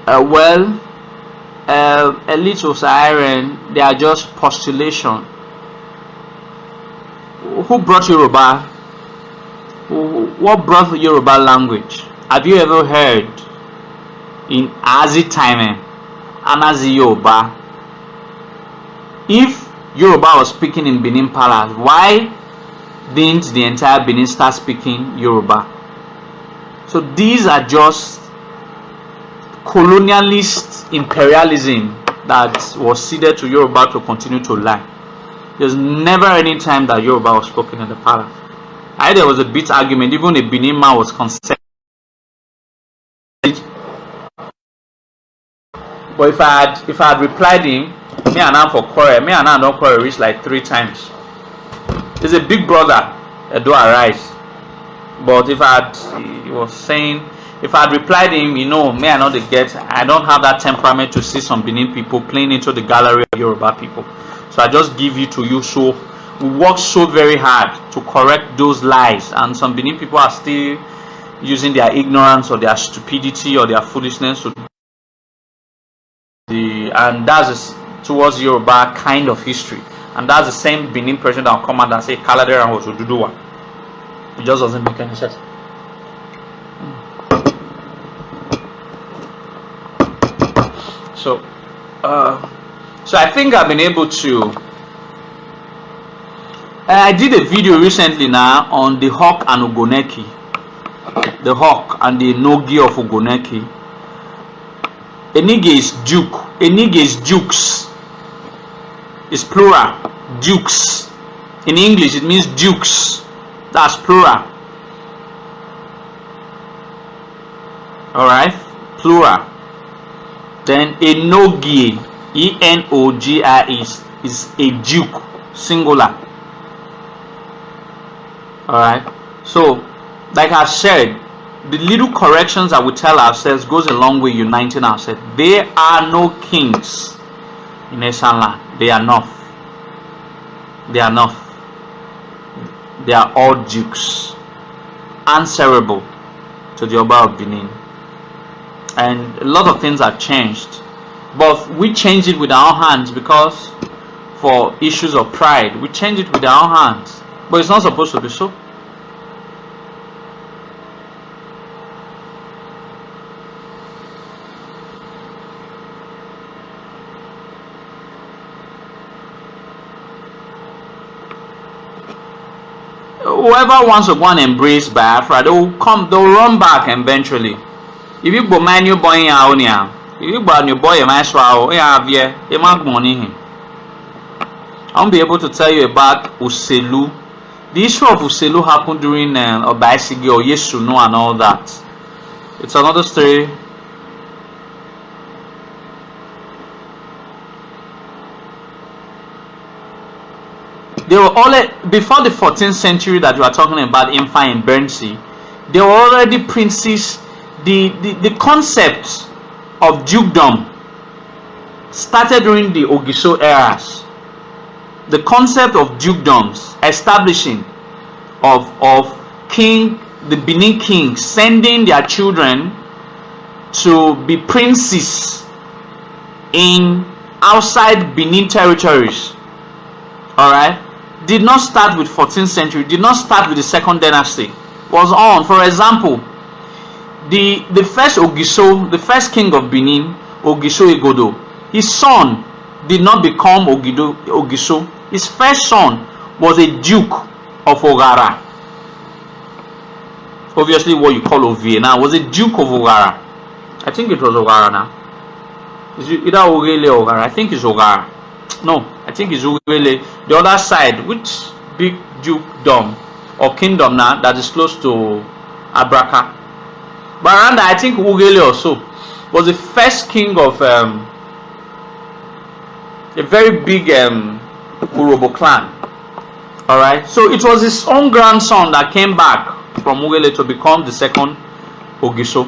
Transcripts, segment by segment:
Well, a little siren, they are just postulation. Who brought Yoruba? What brought Yoruba language? Have you ever heard in Azi time, Anazi Yoruba? If Yoruba was speaking in Benin Palace, why didn't the entire Benin start speaking Yoruba? So these are just colonialist imperialism that was ceded to Yoruba to continue to lie. There's never any time that Yoruba was spoken in the palace. There was a bit argument, even a Benin man was concerned. But if I had replied him, me and I for quarrel, me and I don't quarrel reach like 3 times. There's a big brother, do arise. But if he was saying, if I had replied him, me I know I don't have that temperament to see some Benin people playing into the gallery of Yoruba people. So I just give it to you. So we work so very hard to correct those lies, and some Benin people are still using their ignorance or their stupidity or their foolishness and that's towards Yoruba kind of history. And that's the same Benin person that will come out and say Kaladera was Oduduwa. It just doesn't make any sense. So I think I've been able to. I did a video recently now on the hawk and Ogoneki, the hawk and the nogi of Ogoneki. Enige is duke. Enige is dukes. It's plural. Dukes. In English, it means dukes. That's plural. Alright? Plural. Then enogie, E-N-O-G-I is a duke. Singular. Alright? So, like I said, the little corrections that we tell ourselves goes a long way uniting ourselves. There are no kings in Asian land. They are not. They are not. They are all dukes, answerable to the Oba of Benin. And a lot of things have changed. But we change it with our hands because for issues of pride, we change it with our hands. But it's not supposed to be so. Whoever wants to go and embrace Biafra, they'll run back eventually. If you go man you boy out here, if you go new boy my swallow, you might money. I won't be able to tell you about Uselu. The issue of Uselu happened during Obaisigi or Yesuno and all that. It's another story. They were all before the 14th century that you are talking about, Imfa and Bernsi. They were already princes. The concept of dukedom started during the Ogiso eras. The concept of dukedoms establishing of the Benin king sending their children to be princes in outside Benin territories. Alright? Did not start with 14th century, did not start with the second dynasty. Was on, for example, the first Ogiso, the first king of Benin, Ogiso Igodo, his son did not become Ogiso. His first son was a duke of Ogara. Obviously what you call Ovie now was a duke of Ogara. I think it was Ogara now. Is it either Ogele or Ogara? I think it's Ogara. No, I think it's Ogele. The other side, which big dukedom or kingdom now that is close to Abraka. But around that, I think Ogele also was the first king of a very big Urobo clan. Alright, so it was his own grandson that came back from Ogele to become the second Ogiso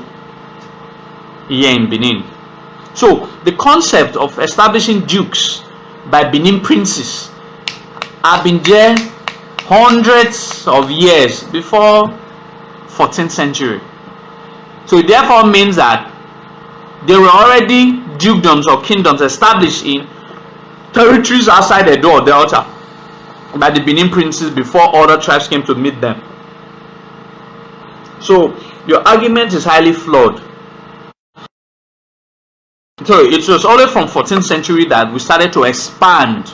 here in Benin. So the concept of establishing dukes by Benin princes have been there hundreds of years before 14th century. So it therefore means that There were already dukedoms or kingdoms established in territories outside Edo or Delta by the Benin princes before other tribes came to meet them. So your argument is highly flawed. So it was only from 14th century that we started to expand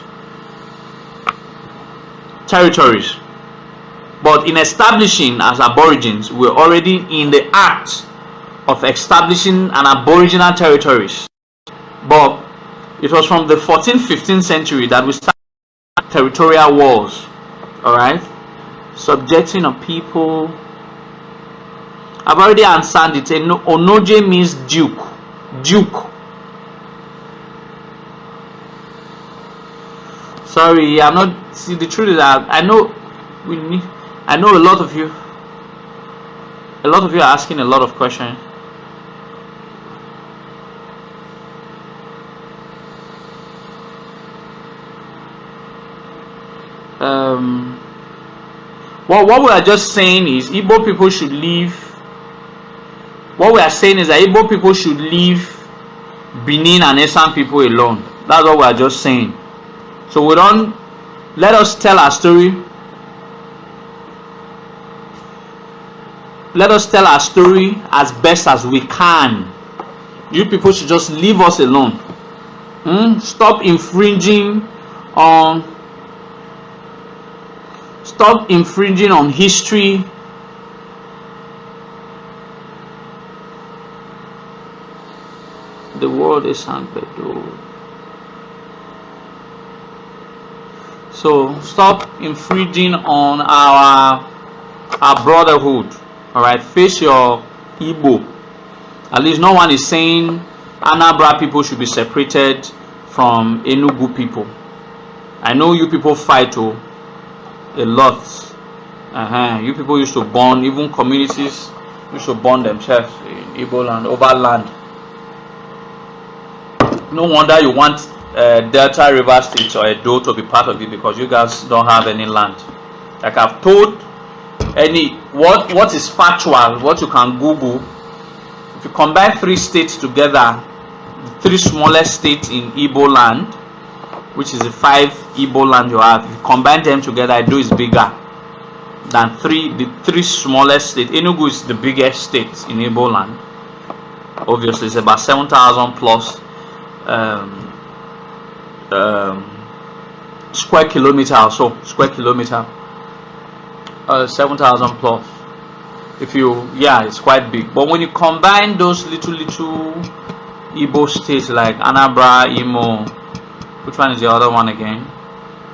territories. But in establishing as Aborigines, we're already in the act of establishing an Aboriginal territories. But it was from the 14th, 15th century that we started territorial wars. Alright? Subjecting of people. I've already answered it. Onoje means duke. Duke. Sorry, I'm not. See, the truth is that I know a lot of you. A lot of you are asking a lot of questions. What we are just saying is Igbo people should leave. What we are saying is that Igbo people should leave Benin and Esan people alone. That's what we are just saying. So we don't, let us tell our story. Let us tell our story as best as we can. You people should just leave us alone. Stop infringing on history. The world is unbearable. So stop infringing on our brotherhood. Alright, face your Igbo. At least no one is saying Anambra people should be separated from Enugu people. I know you people fight a lot. You people used to burn, even communities used to burn themselves in Igbo land, over land. No wonder you want Delta River State or Edo to be part of it, because you guys don't have any land. Like I've told what is factual, what you can Google. If you combine 3 states together, the 3 smallest states in Igbo land, which is the 5 Igbo land you have, if you combine them together, Edo is bigger than the 3 smallest states. Enugu is the biggest state in Igbo land. Obviously, it's about 7,000 plus square kilometer or so. Square kilometer. 7,000 plus. It's quite big. But when you combine those little Igbo states like Anambra, Imo, which one is the other one again?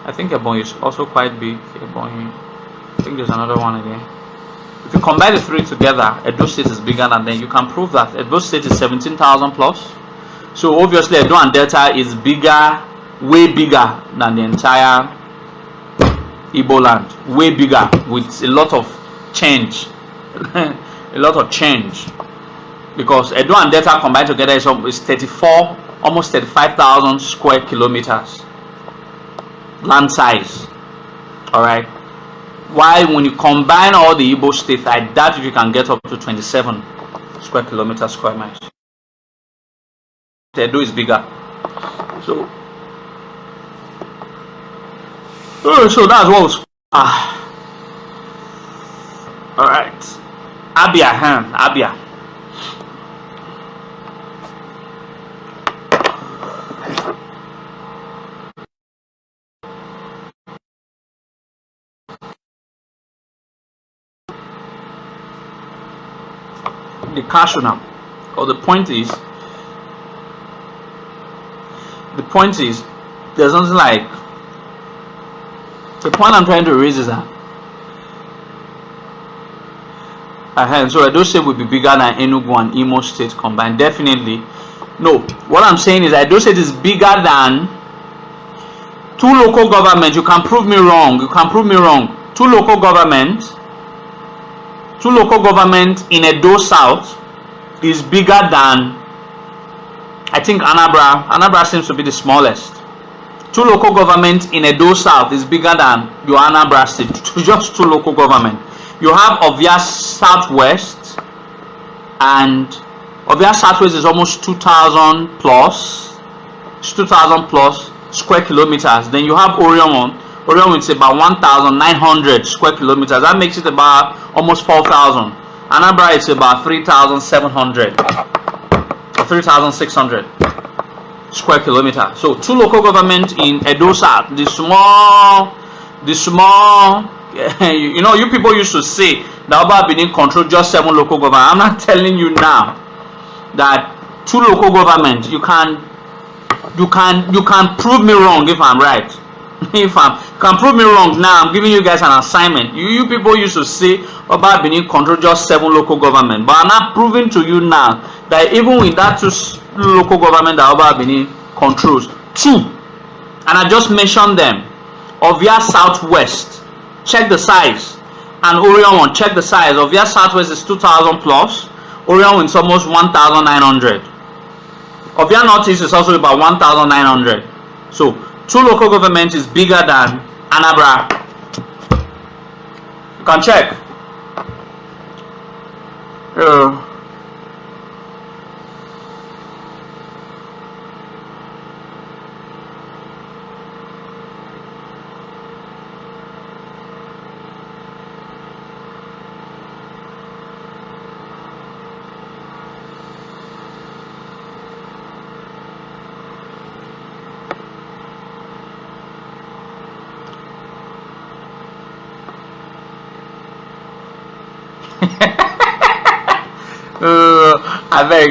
I think Ebonyi is also quite big. Ebonyi. I think there's another one again. If you combine the 3 together, Edo State is bigger than them. You can prove that Edo State is 17,000 plus. So obviously Edo and Delta is bigger, way bigger than the entire Igbo land. Way bigger, with a lot of change. A lot of change. Because Edo and Delta combined together is 34, almost 35,000 square kilometers land size. Alright. Why, when you combine all the Igbo states, I doubt if you can get up to 27 square kilometers, square miles. Edo is bigger. So that's what was alright. Abia. The Kashuna, or the point is, there's something like, the point I'm trying to raise is that so Edo State would be bigger than Enugu and Imo State combined. Definitely. No, what I'm saying is Edo State is bigger than 2 local governments. You can prove me wrong. Two local governments in Edo South is bigger than, I think, Anambra. Anambra seems to be the smallest. 2 local governments in Edo South is bigger than your Anambra State. Just 2 local governments. You have Ovia Southwest and Ovia Southwest is almost 2,000 plus. It's 2,000 plus square kilometers. Then you have Orion. Orion is about 1,900 square kilometers. That makes it about almost 4,000. Anambra is about 3,700 or 3,600 square kilometer. So 2 local governments in Edo South. The small, you know, you people used to say that Oba Benin control just 7 local governments. I'm not telling you now that 2 local governments. You can prove me wrong if I'm right. If you can prove me wrong now, I'm giving you guys an assignment. You people used to say Oba Benin control just 7 local government, but I'm not proving to you now that even with that 2 local government that Oba Benin controls, 2, and I just mentioned them. Ovia Southwest, check the size, and Orion one, check the size. Ovia Southwest is 2,000 plus. Orion is almost 1,900. Ovia Northeast is also about 1,900. So 2 local governments is bigger than Anambra. You can check.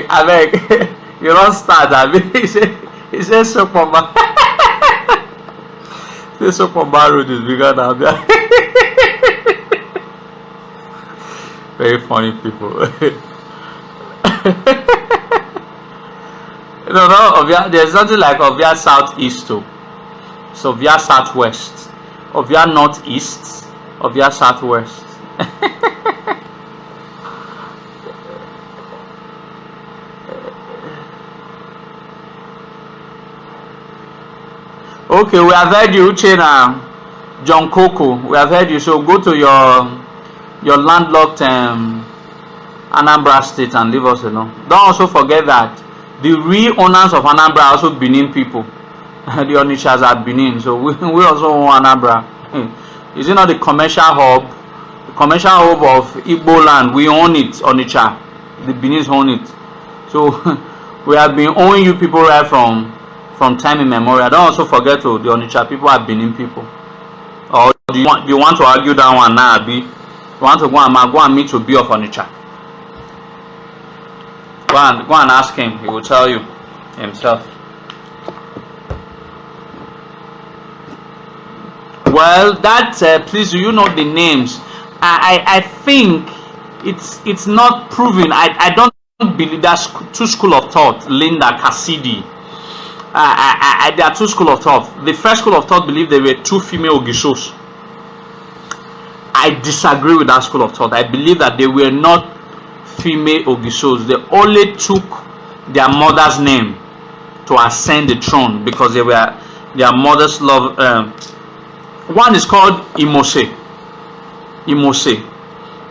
I beg, you don't start. I mean, he says so for my this so for my road is bigger than that. Very funny people. No, there's nothing like Ovia Southeast too. So Ovia Southwest, Ovia Northeast, Ovia Southwest. Okay, we have heard you, Uchena, John Coco. We have heard you. So go to your landlocked Anambra State and leave us alone. Don't also forget that the real owners of Anambra are also Benin people. The Onitsha's are Benin, so we also own Anambra. Is it not the commercial hub? The commercial hub of Igbo land. We own it, Onitsha. The Benin's own it. So we have been owning you people right from time immemorial. Don't also forget the Onitsha people are Benin people. Or do you want to argue that one now, Abi? You want to go and meet to be of Onitsha? Go and ask him. He will tell you himself. Well, that please, do you know the names? I think it's not proven. I don't believe that's 2 school of thought. Linda Cassidy. There are 2 school of thought. The first school of thought believed there were 2 female Ogishos. I disagree with that school of thought. I believe that they were not female Ogishos. They only took their mother's name to ascend the throne because they were their mother's love. One is called Imose.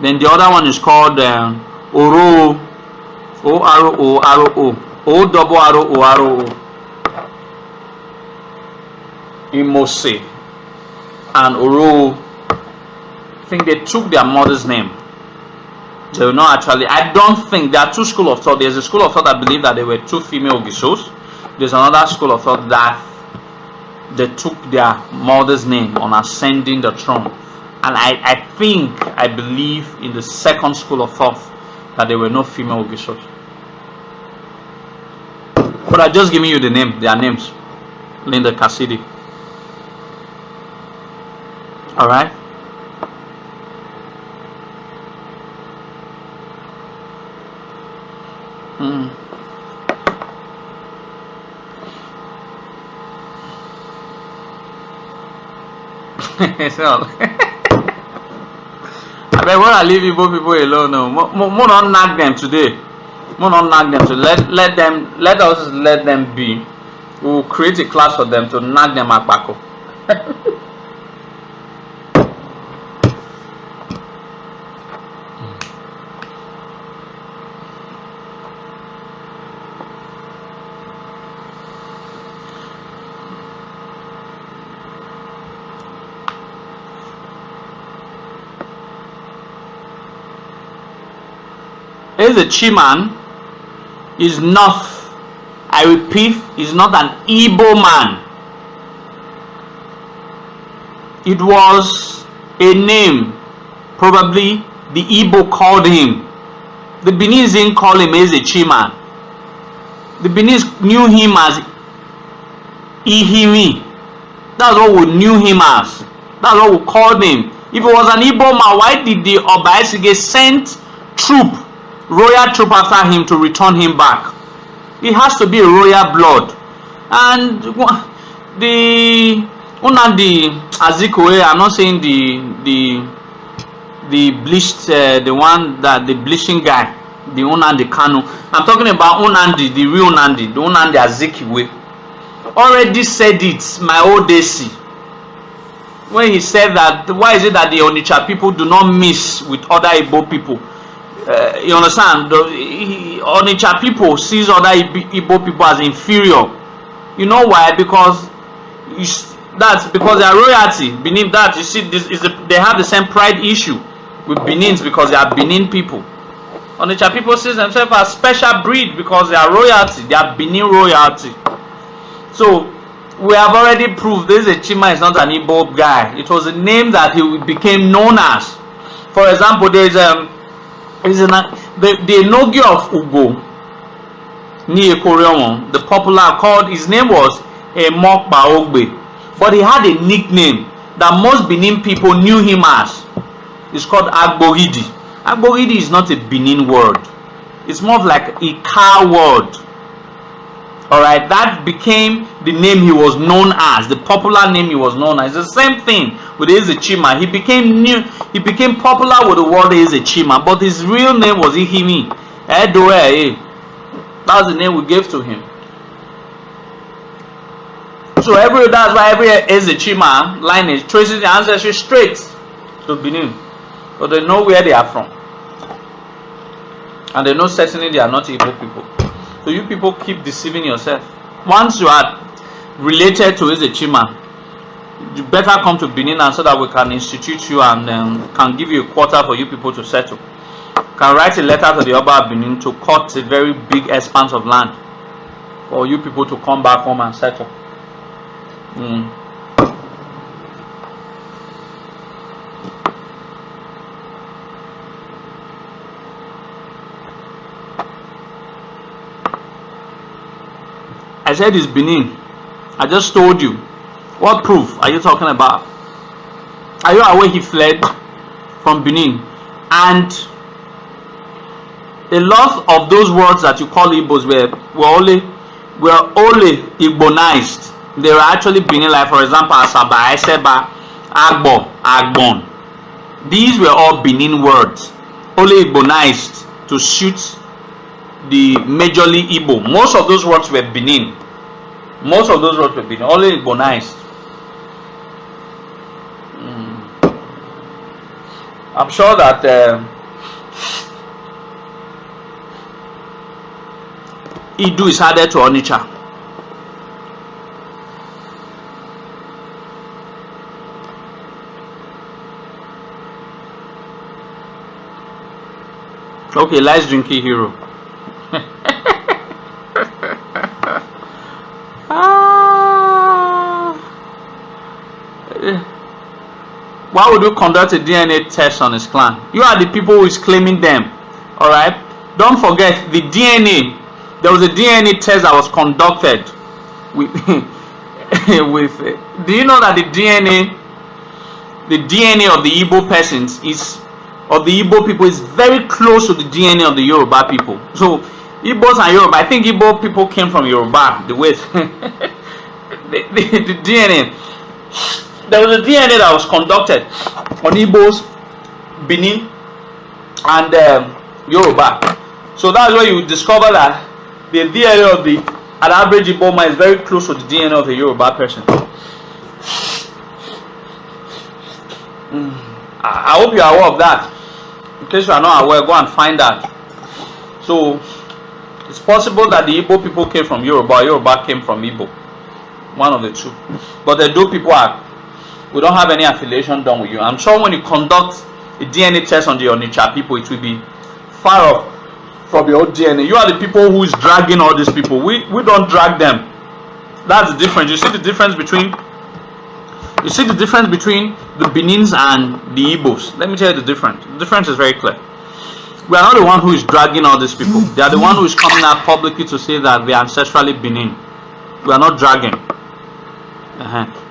Then the other one is called Oro. O-R-O-R-O. O-double-R-O-R-O. Imose and Oro. I think they took their mother's name. They were not actually. I don't think there are 2 schools of thought. There's a school of thought that believe that there were 2 female Ogishos. There's another school of thought that they took their mother's name on ascending the throne. And I believe in the second school of thought that there were no female Ogishos. But I'm just giving you their names. Linda Cassidy. Alright? So, I mean, when I leave Igbo people alone, no, more not nag them today. More not nag them to let them be. We will create a class for them to nag them at Bako. Eze Chiman is not, I repeat, is not an Igbo man. It was a name, probably the Igbo called him. The Benin didn't call him Eze Chiman. The Benin knew him as Ihimi. That's what we knew him as. That's what we called him. If it was an Igbo man, why did the Obaisige send royal troop after him to return him back? It has to be a royal blood. And the Unandi Azikwe, I'm not saying the bleached, the one that the bleaching guy, the Unandi Kanu. I'm talking about Unandi, the real Unandi, the Unandi Azikiwe. Already said it, my old Desi, when he said that, why is it that the Onitsha people do not mix with other Igbo people? You understand? The Onitsha people sees other Igbo people as inferior. You know why? Because that's because they are royalty. Benin, that you see, this is they have the same pride issue with Benins because they are Benin people. Onitsha people see themselves as special breed because they are royalty. They are Benin royalty. So we have already proved this Chima is not an Igbo guy. It was a name that he became known as. For example, there is the Nogi of Ugo, the popular called, his name was Mokba Ogbe, but he had a nickname that most Benin people knew him as. It's called Agbohidi. Agbohidi is not a Benin word. It's more of like a car word. Alright, that became the name he was known as, the popular name he was known as. It's the same thing with Eze Chima. He became popular with the word Eze Chima, but his real name was Ihimi. That was the name we gave to him. So that's why every Eze Chima lineage traces the ancestry straight to Benin. But they know where they are from. And they know certainly they are not Igbo people. So you people keep deceiving yourself. Once you are related to Eze Chima, you better come to Benin and so that we can institute you and can give you a quarter for you people to settle. Can write a letter to the Oba of Benin to cut a very big expanse of land for you people to come back home and settle. I said it's Benin. I just told you. What proof are you talking about? Are you aware he fled from Benin? And a lot of those words that you call Igbos were only Igbonized. They were actually Benin, like for example Asaba, Eseba, Agbo, Agbon. These were all Benin words, only Igbonized to suit the majorly Igbo. Most of those words were Benin. Most of those words were Benin, only Igbonized. I'm sure that Idu is added to Onitsha. Okay, let's drink a hero. Why would you conduct a DNA test on his clan? You are the people who is claiming them. Alright? Don't forget the DNA. There was a DNA test that was conducted with do you know that the DNA of the Igbo persons of the Igbo people is very close to the DNA of the Yoruba people. So Igbos and Yoruba, I think Igbo people came from Yoruba, the way the DNA. There was a DNA that was conducted on Igbos, Benin, and Yoruba. So that's where you discover that the DNA of an average Igbo man is very close to the DNA of the Yoruba person. I hope you are aware of that. In case you are not aware, go and find that. So it's possible that the Igbo people came from Yoruba, Yoruba came from Igbo. One of the two. But the Edo people we don't have any affiliation done with you. I'm sure when you conduct a DNA test on the Onitsha people, it will be far off from your DNA. You are the people who is dragging all these people. We don't drag them. That's the difference. You see the difference between the Benins and the Igbos. Let me tell you the difference. The difference is very clear. We are not the one who is dragging all these people. They are the one who is coming out publicly to say that they are ancestrally Benin. We are not dragging.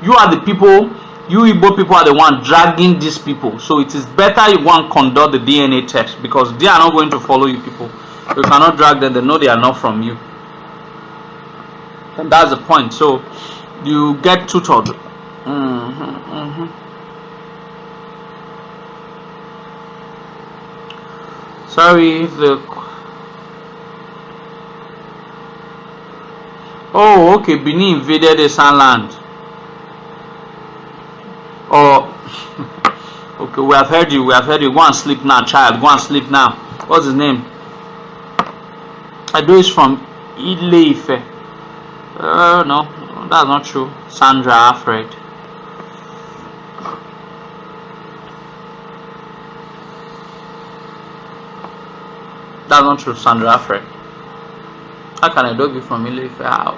You are the people, you Igbo people are the one dragging these people. So it is better you go and conduct the DNA test, because they are not going to follow you people. You cannot drag them. They know they are not from you. And that's the point. So you get tutored. Sorry, oh, okay, Benin invaded the land. Oh, okay, we have heard you. Go and sleep now, child. Go and sleep now. What's his name? I do is from Ile-Ife. No, that's not true. Sandra Alfred. That's not true, Sandra Alfred. How can a dog be from Ile-Ife? How?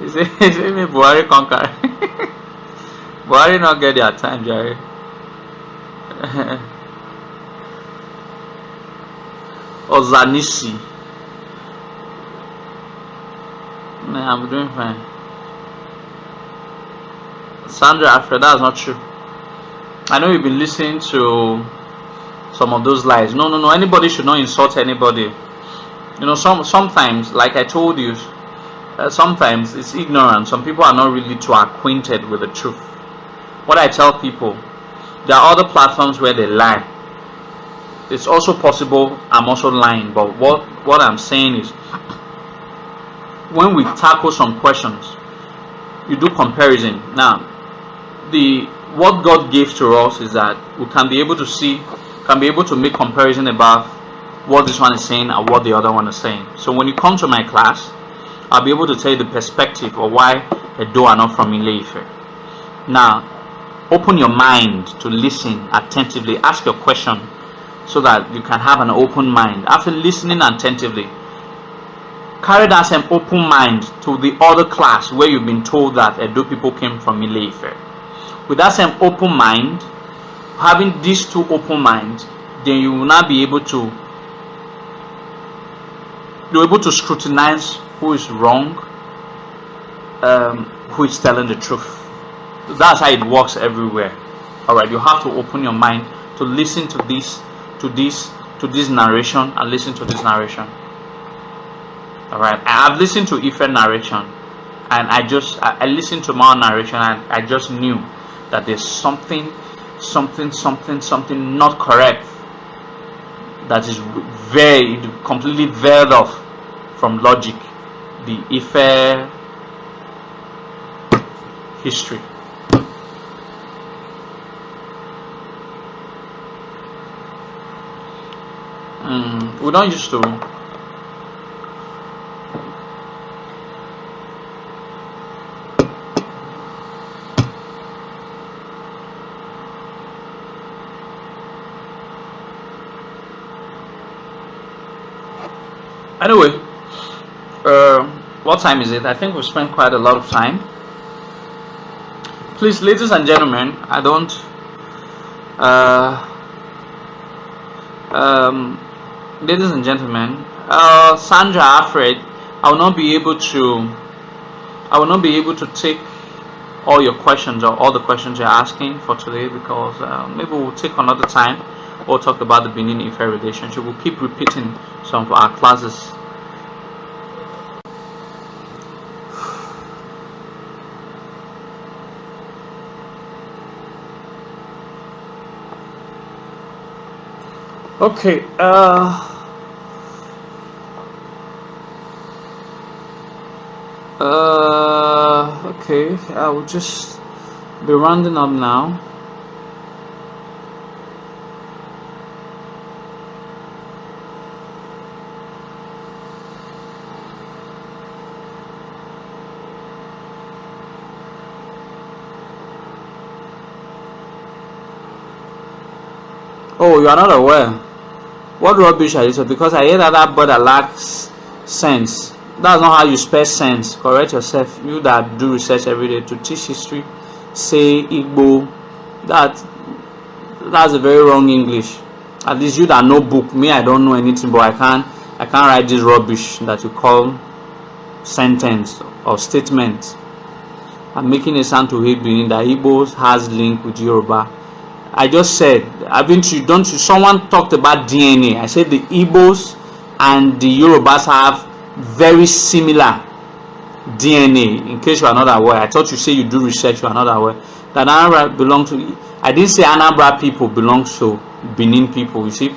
Is it me Buhari conquer? Buhari not get their time, Jerry. Ozanisi. Nah, I'm doing fine. Sandra Alfred, that's not true. I know you've been listening to some of those lies. No. Anybody should not insult anybody. You know, sometimes, like I told you, sometimes it's ignorant. Some people are not really too acquainted with the truth. What I tell people, there are other platforms where they lie. It's also possible I'm also lying, but what I'm saying is, when we tackle some questions, you do comparison. Now, what God gave to us is that we can be able to make comparison about what this one is saying and what the other one is saying. So when you come to my class, I'll be able to tell you the perspective of why Edo are not from Ile-Ife. Now, open your mind to listen attentively. Ask your question so that you can have an open mind. After listening attentively, carry that same open mind to the other class where you've been told that Edo people came from Ile-Ife. With that same open mind, having these two open minds, then you will now be able to scrutinize who is wrong, who is telling the truth. That's how it works everywhere. Alright, you have to open your mind to listen to this narration and listen to this narration. Alright, I've listened to Ife narration, and I listened to my narration, and I just knew that there's something not correct, that is completely veiled off from logic, the Ife history. We don't used to. Anyway, what time is it? I think we've spent quite a lot of time. Please, ladies and gentlemen, ladies and gentlemen, Sandra Alfred, I will not be able to take all your questions or all the questions you're asking for today, because maybe we'll take another time. We'll talk about the Benin-Ife relationship. We'll keep repeating some of our classes. Okay, okay, I will just be rounding up now. Oh, you are not aware. What rubbish are you saying? Because I hear that brother lacks sense. That's not how you spell sense. Correct yourself. You that do research every day to teach history, say Igbo. That's a very wrong English. At least you that know book. Me, I don't know anything, but I can't write this rubbish that you call sentence or statement. I'm making a sound to hate Benin that Igbo has link with Yoruba. I just said, someone talked about DNA. I said the Igbos and the Yorubas have very similar DNA. In case you are not aware, I thought you say you do research, you are not aware. That Anambra belongs to, I didn't say Anambra people belongs to Benin people. You see,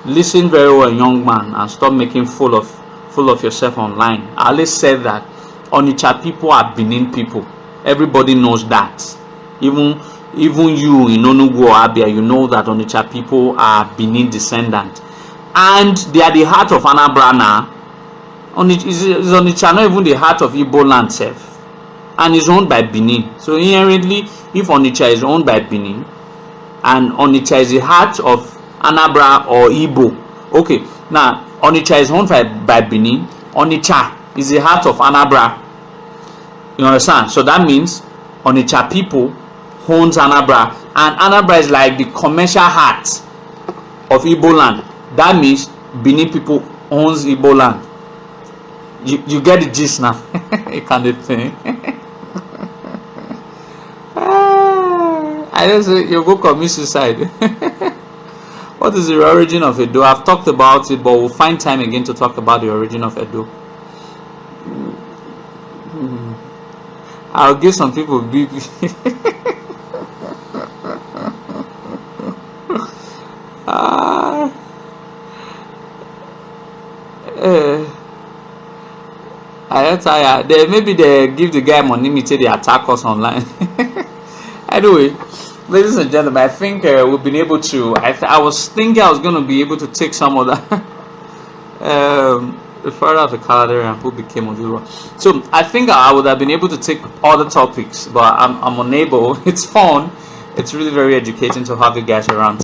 listen very well, young man, and stop making fool of yourself online. I always said that Onitsha people are Benin people. Everybody knows that. Even you in Onugu or Abia, you know that Onitsha people are Benin descendant, and they are the heart of Anambra now. Is Onitsha not even the heart of Igbo land self, and is owned by Benin. So inherently, if Onitsha is owned by Benin, and Onitsha is the heart of Anambra or Igbo, okay, now Onitsha is owned by Benin. Onitsha is the heart of Anambra. You understand? So that means Onitsha people owns Anambra, and Anambra is like the commercial heart of Igbo land. That means Benin people owns Igbo land. You get the gist now. You can't think. I just say you go commit suicide. What is the origin of Edo? I've talked about it, but we'll find time again to talk about the origin of Edo. I'll give some people big. I get tired. Maybe they give the guy money, me say they attack us online. Anyway, ladies and gentlemen, I think we've been able to. I was thinking I was going to be able to take some of that. The father of the calendar and who became Oduro. So I think I would have been able to take other topics, but I'm unable. It's fun. It's really very educating to have you guys around.